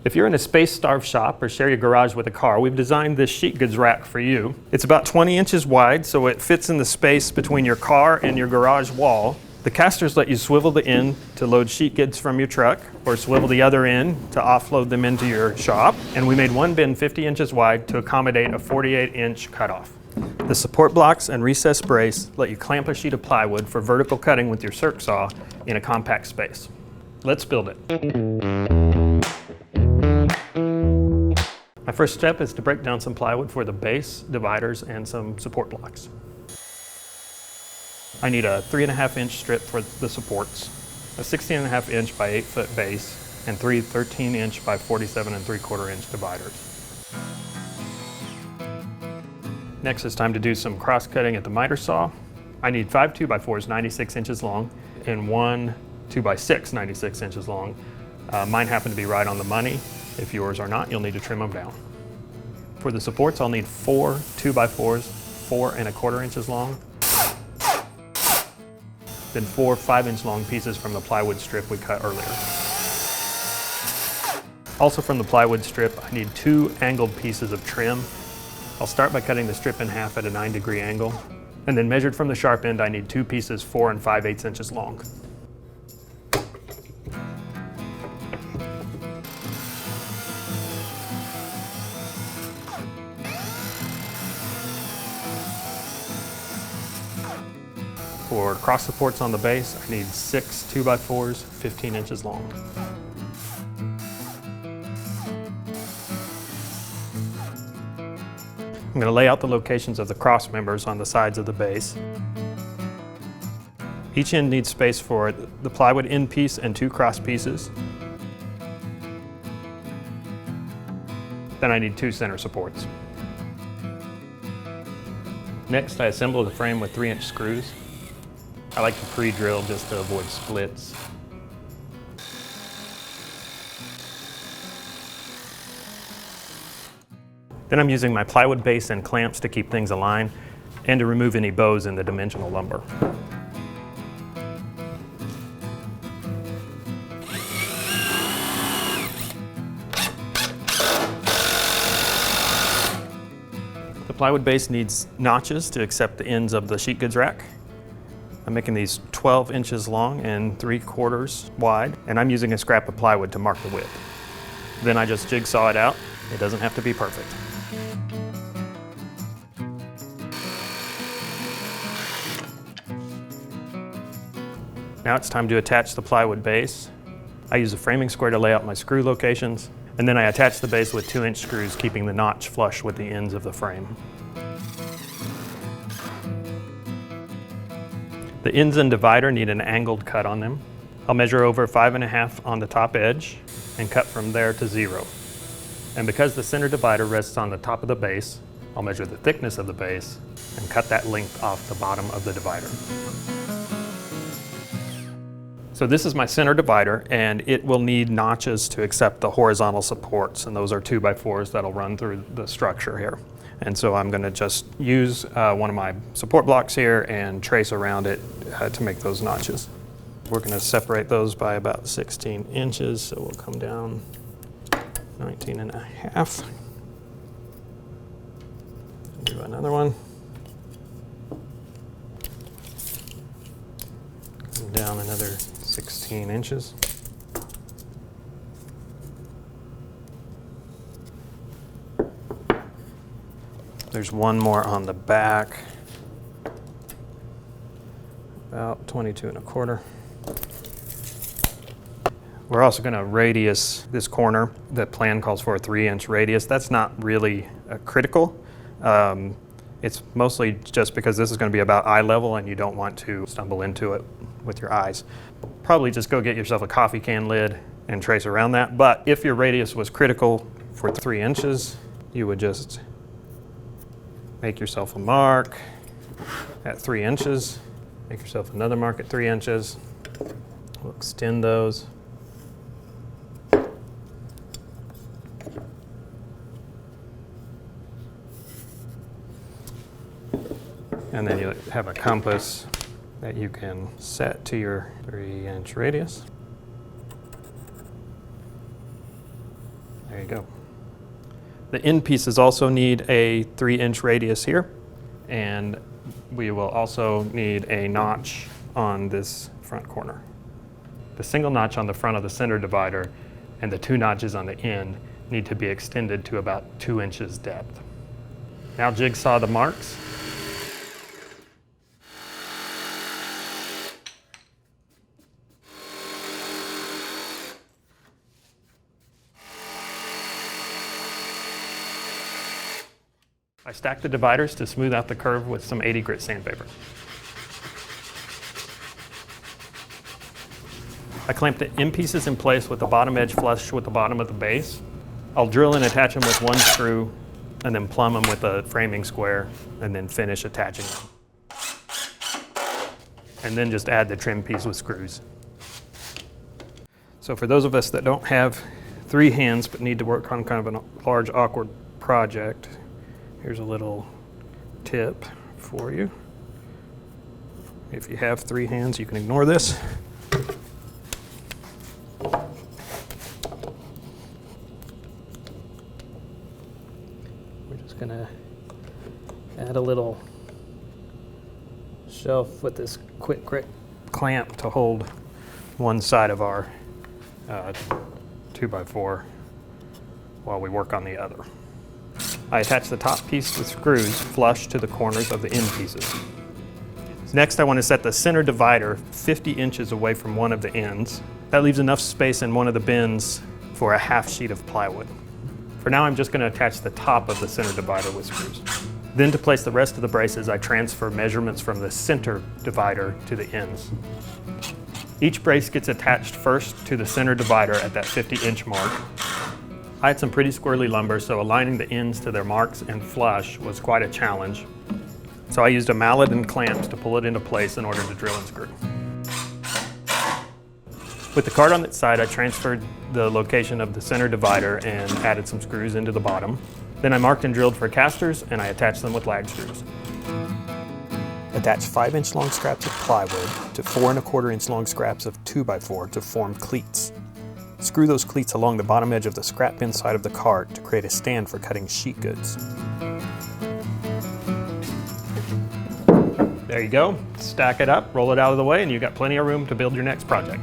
If you're in a space-starved shop or share your garage with a car, we've designed this sheet goods rack for you. It's about 20 inches wide, so it fits in the space between your car and your garage wall. The casters let you swivel the end to load sheet goods from your truck, or swivel the other end to offload them into your shop. And we made one bin 50 inches wide to accommodate a 48-inch cutoff. The support blocks and recessed brace let you clamp a sheet of plywood for vertical cutting with your circ saw in a compact space. Let's build it. My first step is to break down some plywood for the base, dividers, and some support blocks. I need a 3.5 inch strip for the supports, a 16.5 inch by 8 foot base, and 3 13 inch by 47 3/4 inch dividers. Next, it's time to do some cross cutting at the miter saw. I need 5 2x4s 96 inches long and 1 2x6 96 inches long. Mine happen to be right on the money. If yours are not, you'll need to trim them down. For the supports, I'll need 4 2x4s 4 1/4 inches long, then 4 5-inch long pieces from the plywood strip we cut earlier. Also from the plywood strip, I need 2 angled pieces of trim. I'll start by cutting the strip in half at a 9-degree angle, and then measured from the sharp end, I need 2 pieces 4 5/8 inches long. For cross supports on the base, I need 6 2x4s 15 inches long. I'm going to lay out the locations of the cross members on the sides of the base. Each end needs space for the plywood end piece and 2 cross pieces. Then I need 2 center supports. Next, I assemble the frame with 3-inch screws. I like to pre-drill just to avoid splits. Then I'm using my plywood base and clamps to keep things aligned and to remove any bows in the dimensional lumber. The plywood base needs notches to accept the ends of the sheet goods rack. I'm making these 12 inches long and 3/4 wide, and I'm using a scrap of plywood to mark the width. Then I just jigsaw it out. It doesn't have to be perfect. Now it's time to attach the plywood base. I use a framing square to lay out my screw locations, and then I attach the base with 2-inch screws, keeping the notch flush with the ends of the frame. The ends and divider need an angled cut on them. I'll measure over 5.5 on the top edge and cut from there to 0. And because the center divider rests on the top of the base, I'll measure the thickness of the base and cut that length off the bottom of the divider. So this is my center divider, and it will need notches to accept the horizontal supports, and those are 2x4s that'll run through the structure here. And so I'm going to just use one of my support blocks here and trace around it to make those notches. We're going to separate those by about 16 inches, so we'll come down 19.5. Do another one. Come down another 16 inches. There's one more on the back, about 22.25. We're also going to radius this corner. The plan calls for a 3-inch radius. That's not really critical. It's mostly just because this is going to be about eye level and you don't want to stumble into it with your eyes. Probably just go get yourself a coffee can lid and trace around that. But if your radius was critical for 3 inches, you would just make yourself a mark at 3 inches. Make yourself another mark at 3 inches. We'll extend those. And then you have a compass that you can set to your 3-inch radius. There you go. The end pieces also need a 3-inch radius here, and we will also need a notch on this front corner. The single notch on the front of the center divider and the 2 notches on the end need to be extended to about 2 inches depth. Now jigsaw the marks. I stack the dividers to smooth out the curve with some 80 grit sandpaper. I clamp the end pieces in place with the bottom edge flush with the bottom of the base. I'll drill and attach them with 1 screw and then plumb them with a framing square and then finish attaching them. And then just add the trim piece with screws. So for those of us that don't have 3 hands but need to work on kind of a large awkward project, here's a little tip for you. If you have 3 hands, you can ignore this. We're just gonna add a little shelf with this quick grit clamp to hold one side of our 2x4 while we work on the other. I attach the top piece with screws flush to the corners of the end pieces. Next, I want to set the center divider 50 inches away from one of the ends. That leaves enough space in one of the bins for a half sheet of plywood. For now, I'm just going to attach the top of the center divider with screws. Then to place the rest of the braces, I transfer measurements from the center divider to the ends. Each brace gets attached first to the center divider at that 50-inch mark. I had some pretty squirrely lumber, so aligning the ends to their marks and flush was quite a challenge. So I used a mallet and clamps to pull it into place in order to drill and screw. With the cart on its side, I transferred the location of the center divider and added some screws into the bottom. Then I marked and drilled for casters, and I attached them with lag screws. Attach 5-inch long scraps of plywood to 4 1/4-inch long scraps of 2x4 to form cleats. Screw those cleats along the bottom edge of the scrap bin side of the cart to create a stand for cutting sheet goods. There you go. Stack it up, roll it out of the way, and you've got plenty of room to build your next project.